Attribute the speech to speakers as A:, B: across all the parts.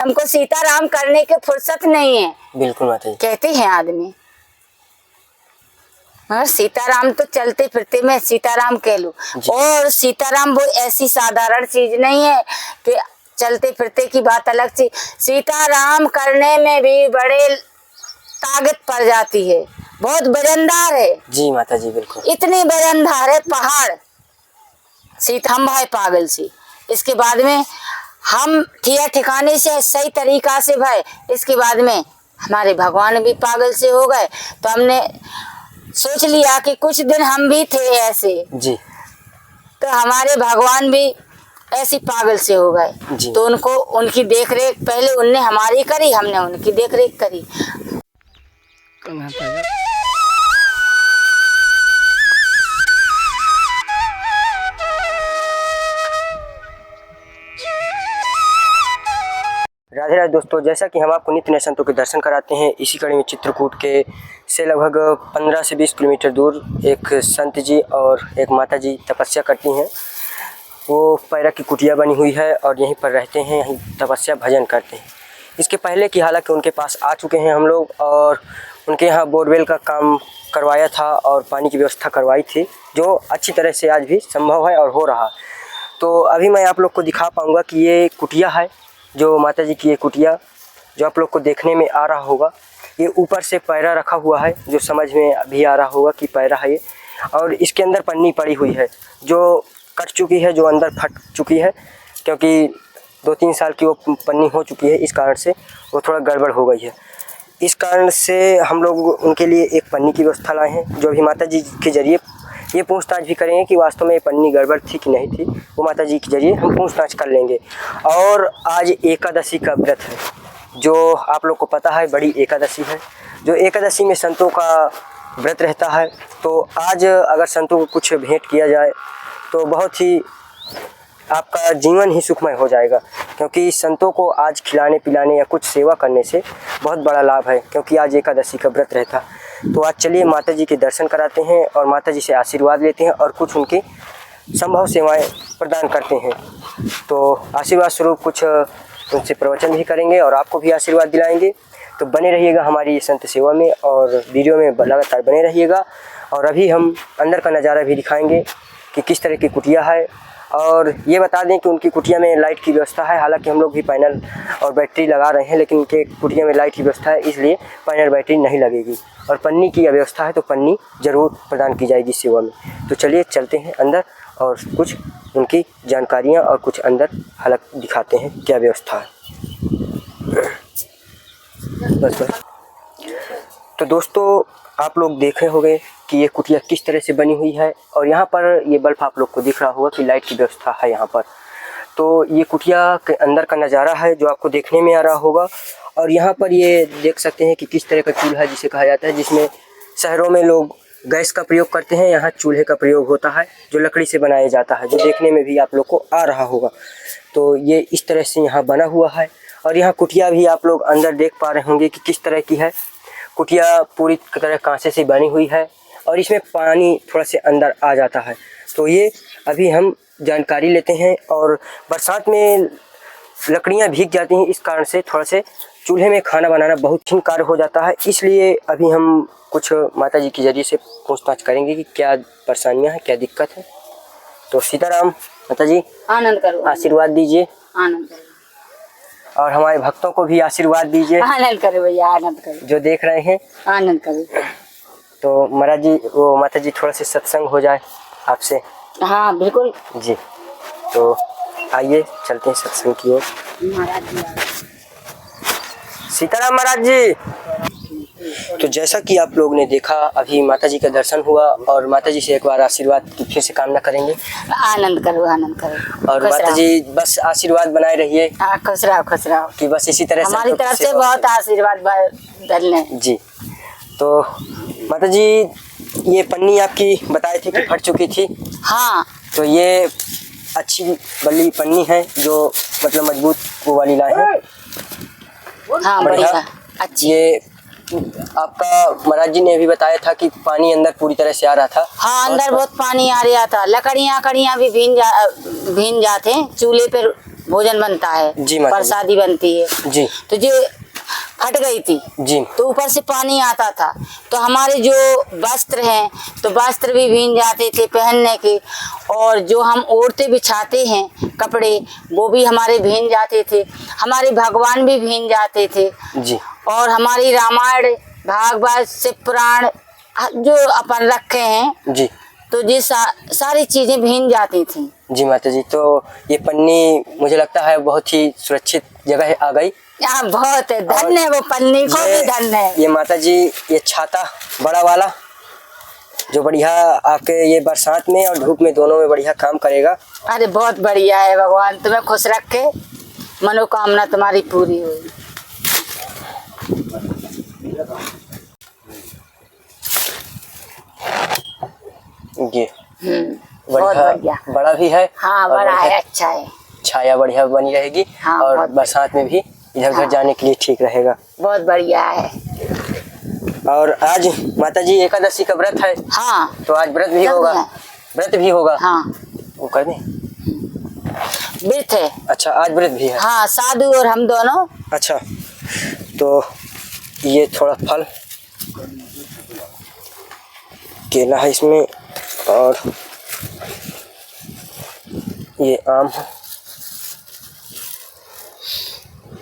A: हमको सीताराम करने की फुर्सत नहीं है।
B: बिल्कुल माता जी।
A: कहते हैं आदमी, मगर सीताराम तो चलते फिरते मैं सीताराम कह लूं। और सीताराम वो ऐसी साधारण चीज नहीं है कि चलते फिरते की बात अलग सी। सीताराम करने में भी बड़े ताकत पड़ जाती है, बहुत वजनदार है।
B: जी माता जी बिल्कुल।
A: इतनी वजनदार है पहाड़। सीता हम भाई पागल सी, इसके बाद में हम ठिकाने से सही तरीका से भाई, इसके बाद में हमारे भगवान भी पागल से हो गए। तो हमने सोच लिया कि कुछ दिन हम भी थे ऐसे
B: जी,
A: तो हमारे भगवान भी ऐसी पागल से हो गए। तो उनको उनकी देखरेख पहले उनने हमारी करी, हमने उनकी देखरेख करी।
B: राधे राधे दोस्तों, जैसा कि हम आपको नित्य नए संतों के दर्शन कराते हैं, इसी कड़ी में चित्रकूट के से लगभग 15 से 20 किलोमीटर दूर एक संत जी और एक माता जी तपस्या करती हैं। वो पैरा की कुटिया बनी हुई है और यहीं पर रहते हैं, यहीं तपस्या भजन करते हैं। इसके पहले की हालांकि उनके पास आ चुके हैं हम लोग और उनके यहाँ बोरवेल का काम करवाया था और पानी की व्यवस्था करवाई थी, जो अच्छी तरह से आज भी संभव है और हो रहा। तो अभी मैं आप लोग को दिखा पाऊँगा कि ये कुटिया है, जो माता जी की ये कुटिया जो आप लोग को देखने में आ रहा होगा। ये ऊपर से पैरा रखा हुआ है, जो समझ में भी आ रहा होगा कि पैरा है ये। और इसके अंदर पन्नी पड़ी हुई है जो कट चुकी है, जो अंदर फट चुकी है, क्योंकि 2-3 साल की वो पन्नी हो चुकी है। इस कारण से वो थोड़ा गड़बड़ हो गई है। इस कारण से हम लोग उनके लिए एक पन्नी की व्यवस्था लाए हैं, जो भी माता जी के जरिए ये पूछताछ भी करेंगे कि वास्तव में ये पन्नी गड़बड़ थी कि नहीं थी। वो माता जी के जरिए हम पूछताछ कर लेंगे। और आज एकादशी का व्रत है, जो आप लोग को पता है बड़ी एकादशी है, जो एकादशी में संतों का व्रत रहता है। तो आज अगर संतों को कुछ भेंट किया जाए तो बहुत ही आपका जीवन ही सुखमय हो जाएगा, क्योंकि संतों को आज खिलाने पिलाने या कुछ सेवा करने से बहुत बड़ा लाभ है, क्योंकि आज एकादशी का व्रत रहता। तो आज चलिए माता जी के दर्शन कराते हैं और माता जी से आशीर्वाद लेते हैं और कुछ उनकी संभव सेवाएं प्रदान करते हैं। तो आशीर्वाद स्वरूप कुछ उनसे प्रवचन भी करेंगे और आपको भी आशीर्वाद दिलाएंगे। तो बने रहिएगा हमारी ये संत सेवा में और वीडियो में लगातार बने रहिएगा। और अभी हम अंदर का नज़ारा भी दिखाएंगे कि किस तरह की कुटिया है। और ये बता दें कि उनकी कुटिया में लाइट की व्यवस्था है। हालांकि हम लोग भी पैनल और बैटरी लगा रहे हैं, लेकिन उनके कुटिया में लाइट की व्यवस्था है, इसलिए पैनल बैटरी नहीं लगेगी। और पन्नी की व्यवस्था है, तो पन्नी ज़रूर प्रदान की जाएगी सेवा में। तो चलिए चलते हैं अंदर और कुछ उनकी जानकारियाँ और कुछ अंदर हालत दिखाते हैं क्या व्यवस्था है। बस। तो दोस्तों, आप लोग देखे होंगे कि ये कुटिया किस तरह से बनी हुई है। और यहाँ पर ये बल्ब आप लोग को दिख रहा होगा कि लाइट की व्यवस्था है यहाँ पर। तो ये कुटिया के अंदर का नज़ारा है जो आपको देखने में आ रहा होगा। और यहाँ पर ये देख सकते हैं कि किस तरह का चूल्हा जिसे कहा जाता है, जिसमें शहरों में लोग गैस का प्रयोग करते हैं, यहाँ चूल्हे का प्रयोग होता है जो लकड़ी से बनाया जाता है, जो देखने में भी आप लोग को आ रहा होगा। तो ये इस तरह से यहाँ बना हुआ है। और यहाँ कुटिया भी आप लोग अंदर देख पा रहे होंगे कि किस तरह की है। कुटिया पूरी तरह कांसे से बनी हुई है और इसमें पानी थोड़ा से अंदर आ जाता है। तो ये अभी हम जानकारी लेते हैं। और बरसात में लकड़ियाँ भीग जाती हैं, इस कारण से थोड़ा से चूल्हे में खाना बनाना बहुत कठिन कार्य हो जाता है। इसलिए अभी हम कुछ माता जी के जरिए से पूछताछ करेंगे कि क्या परेशानियाँ हैं, क्या दिक्कत है। तो सीताराम माता जी,
A: आनंद करो,
B: आशीर्वाद दीजिए।
A: आनंद करो
B: और हमारे भक्तों को भी आशीर्वाद दीजिए।
A: आनंद करो भैया, आनंद करो,
B: जो देख रहे हैं
A: आनंद करो।
B: तो महाराज जी, वो माता जी थोड़ा सा सत्संग हो जाए आपसे।
A: हाँ बिल्कुल
B: जी। तो आइए चलते हैं सत्संग की ओर।
A: महाराज जी,
B: सीताराम महाराज जी। तो जैसा कि आप लोग ने देखा, अभी माता जी का दर्शन हुआ और माता जी से एक बार आशीर्वाद की फिर से कामना करेंगे।
A: आनंद करो, आनंद करो।
B: और माता जी बस आशीर्वाद बनाए रहिए।
A: हाँ, खुश रहो, खुश रहो
B: कि बस इसी तरह से
A: हमारी तरफ से बहुत आशीर्वाद डलने।
B: जी। तो माता जी, ये पन्नी आपकी बताए थे कि फट चुकी थी।
A: हाँ,
B: तो ये अच्छी बल्ली पन्नी है, जो मतलब मजबूत वो वाली लाए हैं।
A: हाँ बढ़िया अच्छी।
B: ये आपका महाराज जी ने भी बताया था कि पानी अंदर पूरी तरह से आ रहा था।
A: हाँ, अंदर बहुत पानी आ रहा था। लकड़ियाँ भी भीन जाते हैं, चूल्हे पर भोजन बनता है,
B: जी माता जी।
A: प्रसादी बनती है
B: जी
A: तो जो फट गई थी
B: जी
A: तो ऊपर से पानी आता था तो हमारे जो वस्त्र हैं तो वस्त्र भी भीग जाते थे पहनने के, और जो हम ओढ़ते बिछाते हैं कपड़े वो भी हमारे भीग जाते थे, हमारे भगवान भी भीग जाते थे।
B: जी
A: और हमारी रामायण भागवत शिव पुराण जो अपन रखे हैं
B: जी
A: तो ये सारी चीजें भीग जाती थी।
B: जी माता जी। तो ये पन्नी मुझे लगता है बहुत ही सुरक्षित जगह आ गई।
A: यहाँ बहुत है, धन है वो पन्नी को भी धन है।
B: ये माता जी ये छाता बड़ा वाला जो बढ़िया आपके ये बरसात में और धूप में दोनों में बढ़िया काम करेगा।
A: अरे बहुत बढ़िया है, भगवान तुम्हें खुश रखे, मनोकामना तुम्हारी पूरी हुई।
B: ये
A: बहुत बढ़िया,
B: बड़ा भी है।
A: हाँ
B: और
A: बड़ा है,
B: बढ़िया
A: अच्छा है,
B: छाया बढ़िया बनी रहेगी।
A: हाँ,
B: और
A: बहुत
B: बरसात में भी इधर उधर
A: हाँ।
B: जाने के लिए ठीक रहेगा।
A: बहुत बढ़िया है।
B: और आज माता जी एकादशी का व्रत है।
A: हाँ
B: तो आज व्रत भी
A: सब
B: होगा।
A: है।
B: व्रत भी होगा।
A: हाँ
B: वो कर दें।
A: व्रत है।
B: अच्छा आज व्रत भी है।
A: हाँ साधु और हम दोनों।
B: अच्छा तो ये थोड़ा फल केला है इसमें और ये आम है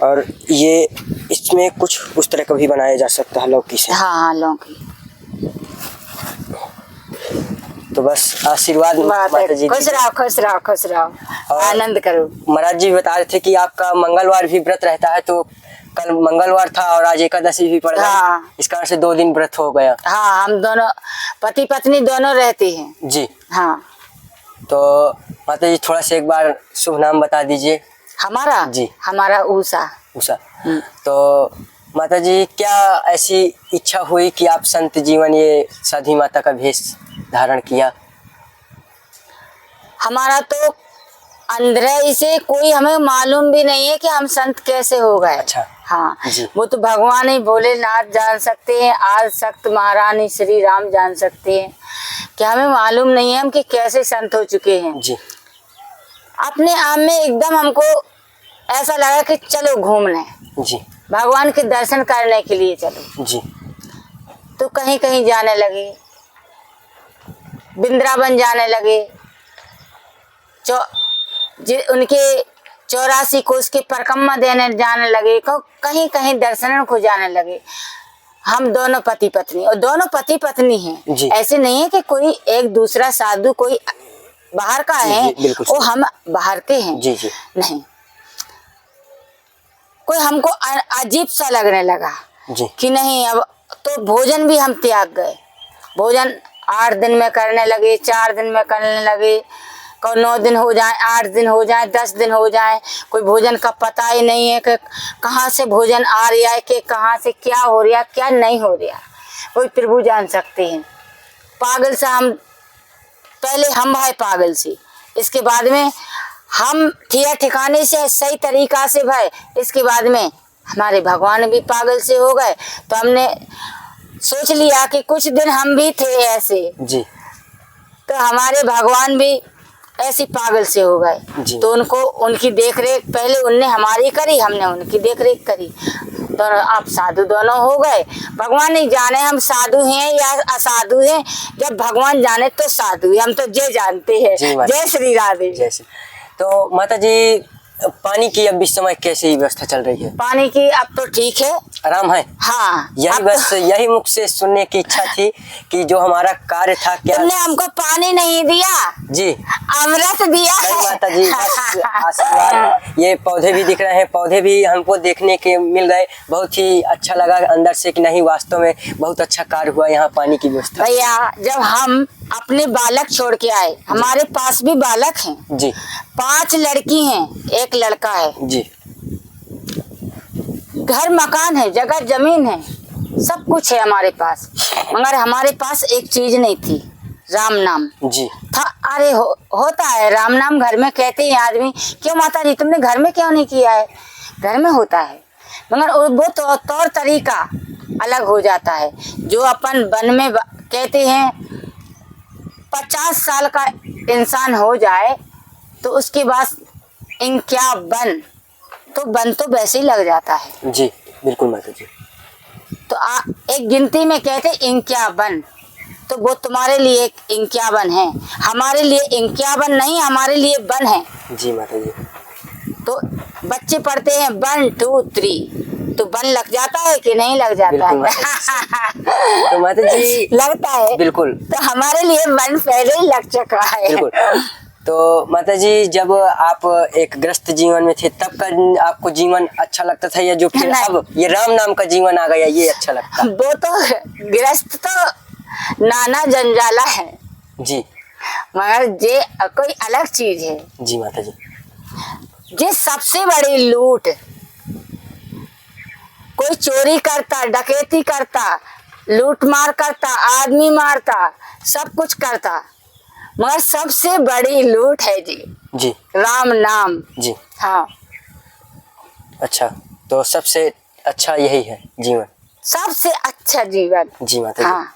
B: और ये इसमें कुछ उस तरह का भी बनाया जा सकता है लौकी से।
A: हाँ हाँ लौकी।
B: तो बस आशीर्वाद माता जी।
A: खुश रहो खुश रहो खुश रहो, आनंद करो।
B: महाराज जी बता रहे थे कि आपका मंगलवार भी व्रत रहता है, तो कल मंगलवार था और आज एकादशी भी पड़ गई।
A: हाँ।
B: इस कारण से 2 दिन व्रत हो गया।
A: हाँ हम दोनों पति पत्नी दोनों रहते हैं।
B: जी
A: हाँ
B: तो माता जी थोड़ा सा एक बार शुभ नाम बता दीजिए।
A: हमारा
B: जी
A: हमारा उषा।
B: उषा। तो माता जी क्या ऐसी इच्छा हुई कि आप संत जीवन ये साधी माता का भेष धारण किया?
A: हमारा तो अंदर से कोई हमें मालूम भी नहीं है कि हम संत कैसे हो गए।
B: अच्छा।
A: हाँ
B: जी।
A: वो तो भगवान ही भोलेनाथ जान सकते हैं, आज सख्त महारानी श्री राम जान सकते हैं कि हमें मालूम नहीं है हम कि कैसे संत हो चुके हैं।
B: जी
A: अपने आप में एकदम हमको ऐसा लगा कि चलो घूमने,
B: जी
A: भगवान के दर्शन करने के लिए चलो।
B: जी
A: तो कहीं कहीं जाने लगे, वृंदावन जाने लगे, उनके 84 कोस के परिक्रमा देने जाने लगे, कहीं कहीं दर्शन को जाने लगे। हम दोनों पति पत्नी, और दोनों पति पत्नी हैं।
B: जी।
A: ऐसे नहीं है कि कोई एक दूसरा साधु कोई बाहर का है और हम बाहर के हैं।
B: जी जी
A: नहीं, कोई हमको अजीब सा लगने लगा
B: जी
A: कि नहीं, अब तो भोजन भी हम त्याग गए। भोजन 8 दिन में करने लगे, 4 दिन में करने लगे, कोई 9 दिन हो जाए, 8 दिन हो जाए, 10 दिन हो जाए, कोई भोजन का पता ही नहीं है कि कहाँ से भोजन आ रहा है, कि कहाँ से क्या हो रहा क्या नहीं हो रहा, कोई प्रभु जान सकते हैं। पागल से हम पहले हम भाई पागल से, इसके बाद में हम ठिकाने से सही तरीका से भाई, इसके बाद में हमारे भगवान भी पागल से हो गए। तो हमने सोच लिया कि कुछ दिन हम भी थे ऐसे,
B: जी
A: तो हमारे भगवान भी ऐसी पागल से हो गए। तो उनको उनकी देखरेख पहले उनने हमारी करी, हमने उनकी देखरेख करी, दोनों आप साधु दोनों हो गए। भगवान नहीं जाने हम साधु हैं या असाधु हैं, जब भगवान जाने तो साधु हैं, हम तो जय जानते हैं। जय श्री राधे।
B: जय श्री। तो माता जी पानी की अब इस समय कैसी व्यवस्था चल रही है?
A: पानी की अब तो ठीक है,
B: आराम है।
A: हाँ
B: यही बस यही मुख से सुनने की इच्छा थी कि जो हमारा कार्य था क्या।
A: तुमने हमको पानी नहीं दिया
B: जी,
A: अमृत दिया
B: नहीं
A: है।
B: माता जी बस आशीर्वाद। ये पौधे भी दिख रहे हैं, पौधे भी हमको देखने के मिल गए, बहुत ही अच्छा लगा अंदर से कि नहीं वास्तव में बहुत अच्छा कार्य हुआ यहाँ पानी की व्यवस्था।
A: भैया जब हम अपने बालक छोड़ के आए, हमारे पास भी बालक हैं
B: जी,
A: 5 लड़की हैं, 1 लड़का है
B: जी,
A: घर मकान है, जगह जमीन है, सब कुछ है हमारे पास, मगर हमारे पास एक चीज नहीं थी, राम नाम
B: जी
A: था। अरे होता है राम नाम घर में कहते हैं आदमी, क्यों माता जी तुमने घर में क्यों नहीं किया है? घर में होता है, मगर वो तौर तरीका अलग हो जाता है। जो अपन वन में कहते हैं 50 साल का इंसान हो जाए तो उसके बाद 51, तो बन तो वैसे ही लग जाता है।
B: जी बिल्कुल माता जी।
A: तो एक गिनती में कहते 51, तो वो तुम्हारे लिए 51 है, हमारे लिए 51 नहीं, हमारे लिए बन है।
B: जी माता जी।
A: तो बच्चे पढ़ते हैं 1 2 3, तो बन लग जाता है कि नहीं लग जाता
B: बिल्कुल
A: है?
B: तो माता जी
A: लगता है
B: बिल्कुल।
A: तो हमारे लिए बन पहले ही लग चुका है।
B: बिल्कुल। तो माता जी जब आप एक ग्रस्त जीवन में थे तब का आपको जीवन अच्छा लगता था, या जो फिर
A: नहीं।
B: अब ये राम नाम का जीवन आ गया ये अच्छा लगता?
A: वो तो गृहस्थ तो नाना जंजाला है,
B: जी
A: मगर ये कोई अलग चीज है।
B: जी माता जी।
A: ये सबसे बड़ी लूट, कोई चोरी करता, डकैती करता, लूट मार करता, आदमी मारता, सब कुछ करता, मगर सबसे बड़ी लूट है जी
B: जी
A: राम नाम।
B: जी।
A: हाँ,
B: अच्छा, तो सबसे अच्छा यही है जीवन?
A: सबसे अच्छा जीवन।
B: जी माता जी।
A: हाँ,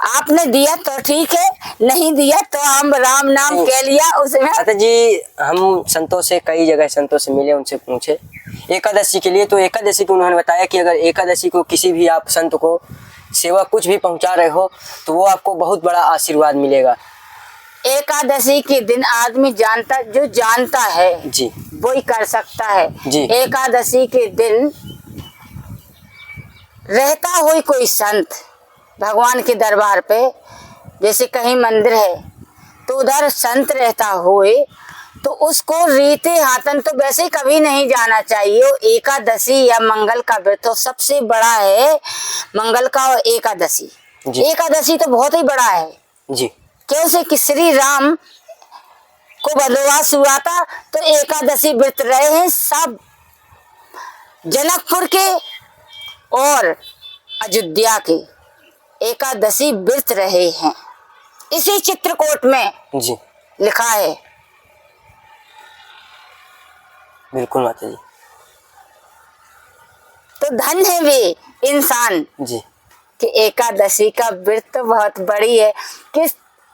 A: आपने दिया तो ठीक है, नहीं दिया तो हम राम नाम कह लिया उसमें।
B: माता जी हम संतों से, कई जगह संतों से मिले, उनसे पूछे एकादशी के लिए, तो एकादशी को उन्होंने बताया कि अगर एकादशी को किसी भी आप संत को सेवा कुछ भी पहुंचा रहे हो तो वो आपको बहुत बड़ा आशीर्वाद मिलेगा।
A: एकादशी के दिन आदमी जानता, जो जानता है
B: जी
A: वो ही कर सकता है
B: जी।
A: एकादशी के दिन रहता हो कोई संत भगवान के दरबार पे, जैसे कहीं मंदिर है तो उधर संत रहता होए, तो उसको रीते हाथन तो वैसे कभी नहीं जाना चाहिए। वो एकादशी या मंगल का व्रत तो सबसे बड़ा है, मंगल का और एकादशी। एकादशी तो बहुत ही बड़ा है
B: जी।
A: क्यों से कि श्री राम को वनवास हुआ था, तो एकादशी व्रत रहे हैं सब जनकपुर के और अयोध्या के, एकादशी व्रत रहे हैं। इसी चित्रकूट में
B: जी
A: लिखा है।
B: बिल्कुल माता जी।
A: तो धन है वे इंसान
B: जी
A: कि एकादशी का व्रत तो बहुत बड़ी है,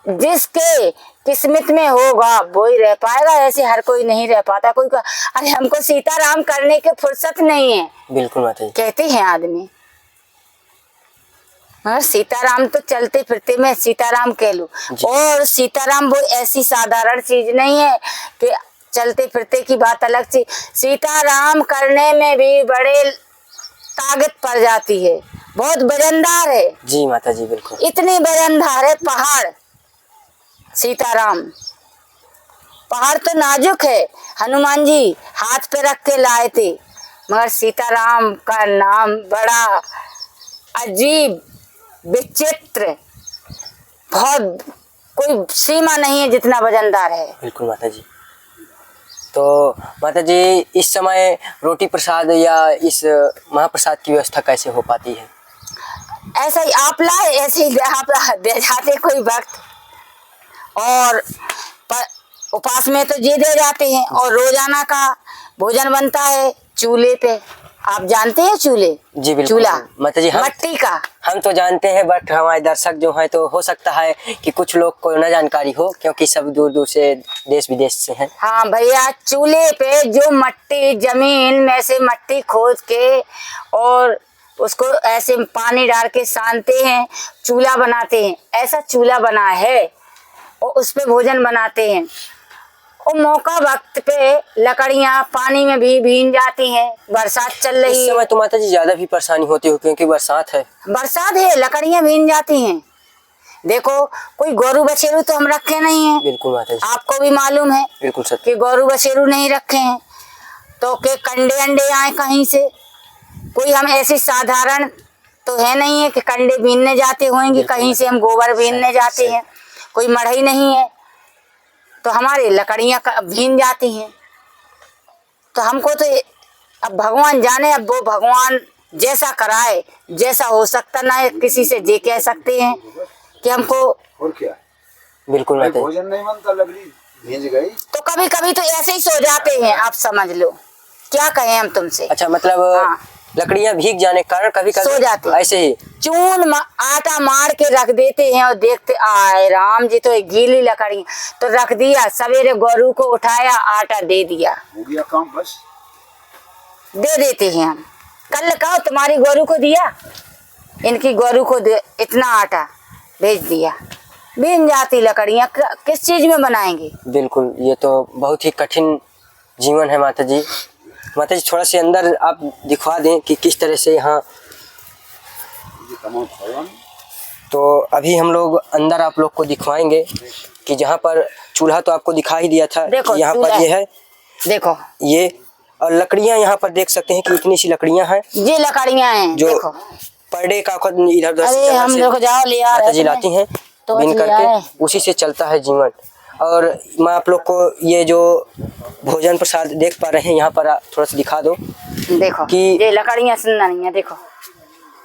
A: जिसके किस्मत में होगा वो ही रह पाएगा, ऐसे हर कोई नहीं रह पाता। कोई अरे हमको सीताराम करने की फुर्सत नहीं है,
B: बिल्कुल माता जी,
A: कहते हैं आदमी, मगर सीताराम तो चलते फिरते में सीताराम कह लूं। और सीताराम वो ऐसी साधारण चीज नहीं है कि चलते फिरते की बात अलग चीज, सीताराम करने में भी बड़े ताकत पड़ जाती है, बहुत वजनदार है।
B: जी माता जी बिल्कुल।
A: इतनी वजनदार है पहाड़, सीताराम पहाड़ तो नाजुक है, हनुमान जी हाथ पे रख के लाए थे, मगर सीताराम का नाम बड़ा अजीब विचित्र, बहुत कोई सीमा नहीं है जितना वजनदार है।
B: बिल्कुल माता जी। तो माता जी इस समय रोटी प्रसाद या इस महाप्रसाद की व्यवस्था कैसे हो पाती है?
A: ऐसा ही आप लाए, ऐसे ही आप दे जाते कोई वक्त, और उपास में तो ये दे जाते हैं, और रोजाना का भोजन बनता है चूल्हे पे। आप जानते हैं चूल्हे?
B: जी बिल्कुल
A: चूल्हा
B: माता जी,
A: मट्टी का।
B: हम तो जानते हैं, बट हमारे दर्शक जो हैं तो हो सकता है कि कुछ लोग को न जानकारी हो, क्योंकि सब दूर दूर से देश विदेश से हैं।
A: हाँ भैया, चूल्हे पे जो मट्टी जमीन में से मट्टी खोद के और उसको ऐसे पानी डाल के सानते हैं, चूल्हा बनाते हैं। ऐसा चूल्हा बना है और उस पे भोजन बनाते हैं। और मौका वक्त पे लकड़ियां पानी में भी भीग जाती हैं, बरसात चल रही है।
B: इस समय तो माता जी ज्यादा भी परेशानी होती हो, क्योंकि बरसात है।
A: बरसात है, लकड़ियां भीग जाती हैं। देखो, कोई गोरू बछेरू तो हम रखे नहीं है।
B: बिल्कुल माता जी,
A: आपको भी मालूम है
B: बिल्कुल सत्य
A: कि गोरू बछेरू नहीं रखे हैं, तो के कंडे अंडे आए कहीं से। कोई हम ऐसी साधारण तो है नहीं है कि कंडे बीनने जाते होंगे, कहीं से हम गोबर बीनने जाते हैं, कोई मढ़ई नहीं है, तो हमारी लकड़ियां भीन जाती हैं। तो हमको तो अब भगवान जाने, अब वो भगवान जैसा कराए, जैसा हो सकता ना है किसी से ये कह सकते हैं कि हमको।
C: और क्या,
B: बिल्कुल माता जी।
C: भोजन नहीं बनता, लकड़ी भीज गई
A: तो कभी कभी तो ऐसे ही सो जाते हैं, आप समझ लो, क्या कहें हम तुमसे।
B: अच्छा, मतलब
A: हाँ।
B: लकड़ियां भीग जाने के कारण कभी
A: सो जाते
B: कभी ऐसे ही
A: आटा मार के रख देते हैं और देखते आए राम जी तो ये गीली लकड़ी तो रख दिया, सवेरे गोरू को उठाया आटा दे दिया,
C: हो गया काम बस।
A: दे देते हैं हम। कल कहो तुम्हारी गोरू को दिया, इनकी गोरू को इतना आटा भेज दिया, बिन जाती लकड़ियाँ किस चीज में बनाएंगे।
B: बिल्कुल, ये तो बहुत ही कठिन जीवन है माता जी। माता जी थोड़ा से अंदर आप दिखवा दें कि किस तरह से यहाँ। तो अभी हम लोग अंदर आप लोग को दिखवाएंगे कि जहाँ पर चूल्हा तो आपको दिखा ही दिया था, यहाँ पर ये है,
A: देखो
B: ये, और लकड़ियाँ यहाँ पर देख सकते हैं कि इतनी सी लकड़ियाँ हैं,
A: ये लकड़ियाँ हैं
B: जो
A: देखो।
B: पर डे का खुद इधर उधर
A: अरे हम लोग जाओ ले आ
B: माता जी लाती हैं,
A: तो
B: बिन करके उसी से चलता है जीवन। और मैं आप लोग को ये जो भोजन प्रसाद देख पा रहे हैं यहाँ पर थोड़ा सा दिखा दो
A: देखो
B: कि
A: ये लकड़ियाँ सुनना नहीं है। देखो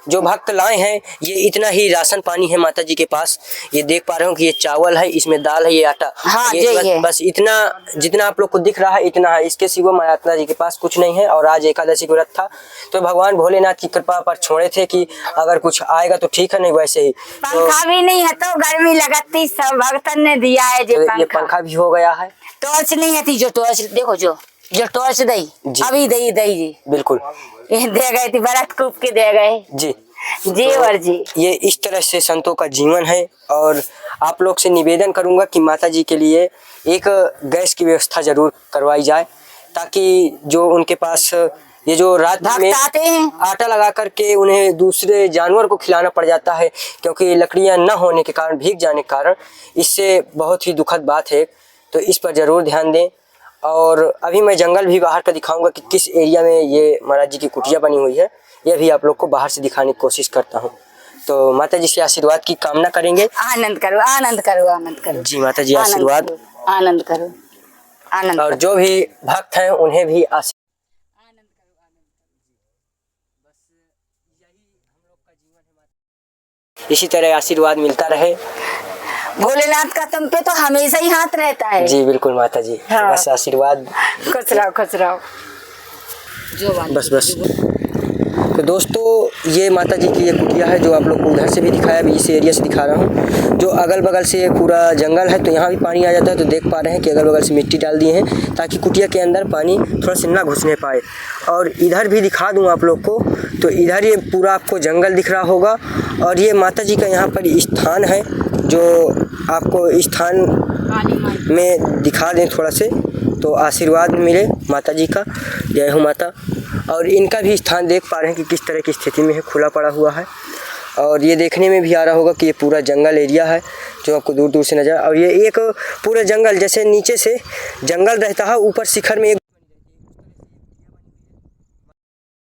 B: जो भक्त लाए हैं, ये इतना ही राशन पानी है माता जी के पास। ये देख पा रहे हो कि ये चावल है, इसमें दाल है, ये आटा,
A: हाँ,
B: ये बस इतना जितना आप लोग को दिख रहा है इतना है। इसके सिवा माता जी के पास कुछ नहीं है। और आज एकादशी का व्रत था तो भगवान भोलेनाथ की कृपा पर छोड़े थे कि अगर कुछ आएगा तो ठीक है, नहीं वैसे ही
A: पंखा भी नहीं है तो गर्मी लगती, सब भक्तन ने दिया है।
B: ये पंखा भी हो गया है।
A: टॉर्च नहीं है, जो टॉर्च देखो, जो टॉर्च दई अभी दई जी
B: बिल्कुल
A: ये दे गए थी, व्रत कूप के दे गए
B: जी
A: जी। और जी
B: ये इस तरह से संतों का जीवन है। और आप लोग से निवेदन करूंगा कि माता जी के लिए एक गैस की व्यवस्था जरूर करवाई जाए, ताकि जो उनके पास ये जो रात में
A: आते हैं
B: आटा लगा करके उन्हें दूसरे जानवर को खिलाना पड़ जाता है, क्योंकि लकड़ियां न होने के कारण, भीग जाने के कारण, इससे बहुत ही दुखद बात है। तो इस पर ज़रूर ध्यान दें। और अभी मैं जंगल भी बाहर का दिखाऊंगा कि किस एरिया में ये महाराज जी की कुटिया बनी हुई है, यह भी आप लोग को बाहर से दिखाने की कोशिश करता हूँ। तो माता जी से आशीर्वाद की कामना करेंगे।
A: आनंद करो, आनंद करो, आनंद करो
B: जी माता जी, आशीर्वाद,
A: आनंद करो, आनंद।
B: और जो भी भक्त हैं उन्हें भी इसी तरह आशीर्वाद मिलता रहे।
A: भोलेनाथ का तुम पे तो हमेशा ही हाथ रहता है।
B: जी बिल्कुल माता जी,
A: हाँ।
B: बस आशीर्वाद,
A: खुश रहो जो
B: बस। तो दोस्तों ये माता जी की ये कुटिया है, जो आप लोग को उधर से भी दिखाया, अभी इस एरिया से दिखा रहा हूँ। जो अगल बगल से पूरा जंगल है, तो यहाँ भी पानी आ जाता है। तो देख पा रहे हैं कि अगल बगल से मिट्टी डाल दिए हैं ताकि कुटिया के अंदर पानी थोड़ा सा ना घुसने पाए। और इधर भी दिखा दूँ आप लोग को, तो इधर ये पूरा आपको जंगल दिख रहा होगा। और ये माता जी का यहाँ पर स्थान है, जो आपको स्थान में दिखा दें थोड़ा से, तो आशीर्वाद मिले माता जी का। जय हो माता। और इनका भी स्थान देख पा रहे हैं कि किस तरह की स्थिति में है, खुला पड़ा हुआ है। और ये देखने में भी आ रहा होगा कि ये पूरा जंगल एरिया है, जो आपको दूर दूर से नजर। और ये एक पूरा जंगल, जैसे नीचे से जंगल रहता है, ऊपर शिखर में एक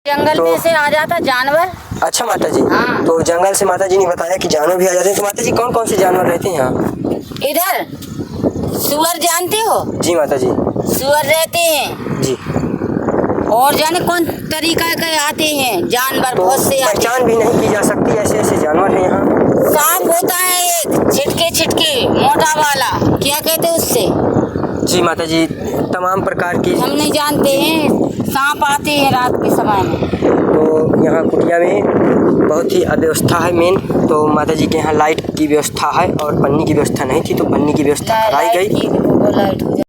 A: जंगल में से आ जाता जानवर।
B: अच्छा माता जी,
A: हाँ।
B: तो जंगल से माता जी ने बताया कि जानवर भी आ जाते हैं। तो माता जी कौन कौन से जानवर रहते हैं यहाँ?
A: इधर सुअर जानते हो?
B: जी माता जी,
A: सुअर रहते हैं
B: जी।
A: और जाने कौन तरीका के आते हैं जानवर,
B: तो
A: बहुत से आते हैं।
B: पहचान भी नहीं की जा सकती, ऐसे ऐसे जानवर हैं यहाँ।
A: सांप होता है एक छिटके मोटा वाला, क्या कहते हैं उससे?
B: जी माता जी, तमाम प्रकार की
A: हम नहीं जानते हैं। सांप आते हैं रात के समय में।
B: तो यहाँ कुटिया में बहुत ही अव्यवस्था है मेन। तो माता जी के यहाँ लाइट की व्यवस्था है और पन्नी की व्यवस्था नहीं थी, तो पन्नी की व्यवस्था कराई गई।